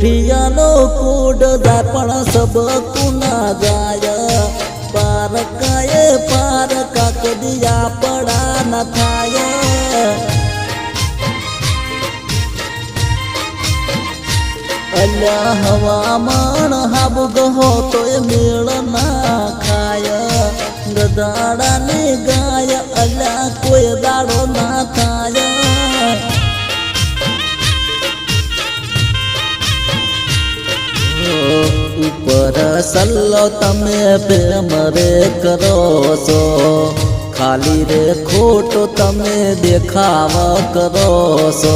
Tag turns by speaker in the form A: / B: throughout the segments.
A: કોઠિયાનો food જાય પણ સબકુ ના જાય પાર કાયે પાર કાકડિયા પડા ન થાય અલ્યા હવામાન હાબુ ગહો તોય મેળ ના ખાય ગદાડાની ગાય અલ્યા કોઈ દાડો ના થાય ઉપર સલ્લો તમે પ્રેમ રે કરો છો ખાલી રે ખોટો તમે દેખાવ કરો છો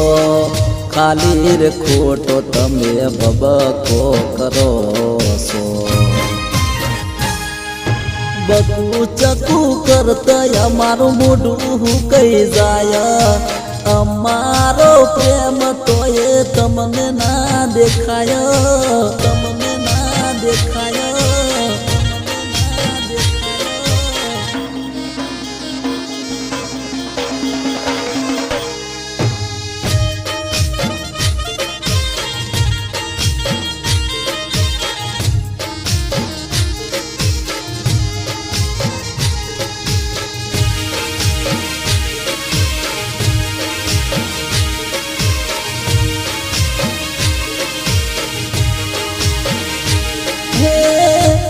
A: ખાલી રે ખોટો તમે બબકો કરો છો બકુ ચકુ કરતા અમારું મોઢું કઈ જાય અમારો પ્રેમ તોય તમને ના દેખાય તમને ના દેખાય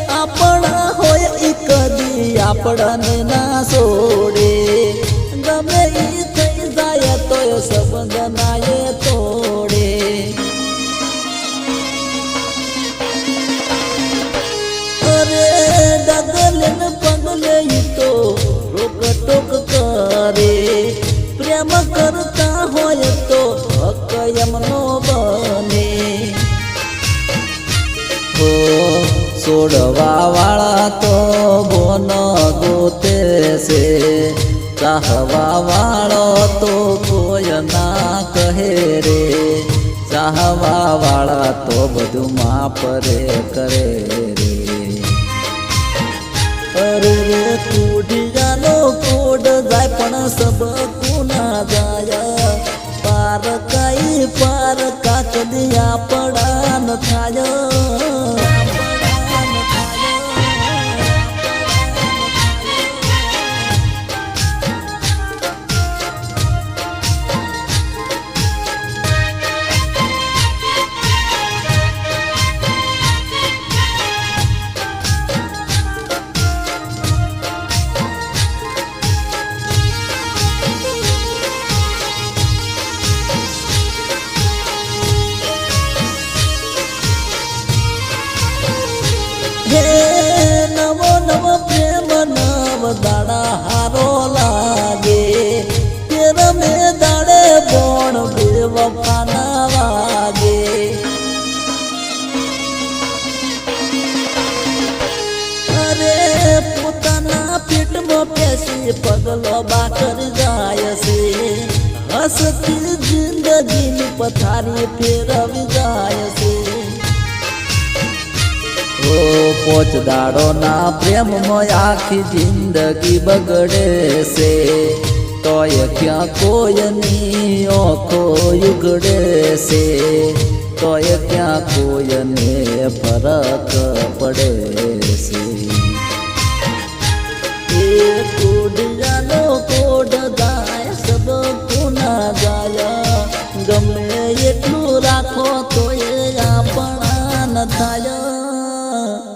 A: આપણા હોય કદી આપણને ના છોડે ગમે ઈ થઈ જાય તો સંબંધ નાયે તોડે અરે ડગલે ને પગલે ઈ તો રોક ટોક કરે પ્રેમ કરતા હોય તો હક એમનો બને છોડવા વાળા તો બોન ગોતે છે ચાહવા વાળો તો કોઈ ના કહે રે ચાહવા વાળા તો બધું માપ રે કરે રે અરે રે કુડિયાનો કૂડ જાય પણ સબકુ ના જાય પાર કઈ પાર કાકડિયા પડા ન થાય નવો નવો પ્રેમ નવ દાડા હારો લાગે તેર મે દાડે બોણ બેવફા ના વાગે અરે પોતાના પેટમાં પેસી પગલો બાકર જાય છે હસતી જિંદગીની પથારી ફેરવી જાય છે પોચ દાડો ના પ્રેમમાં આખી જિંદગી બગડે છે તોય ક્યાં કોઈની ઓખો ઉગડે છે તોય ક્યાં કોઈને ફરક પડે છે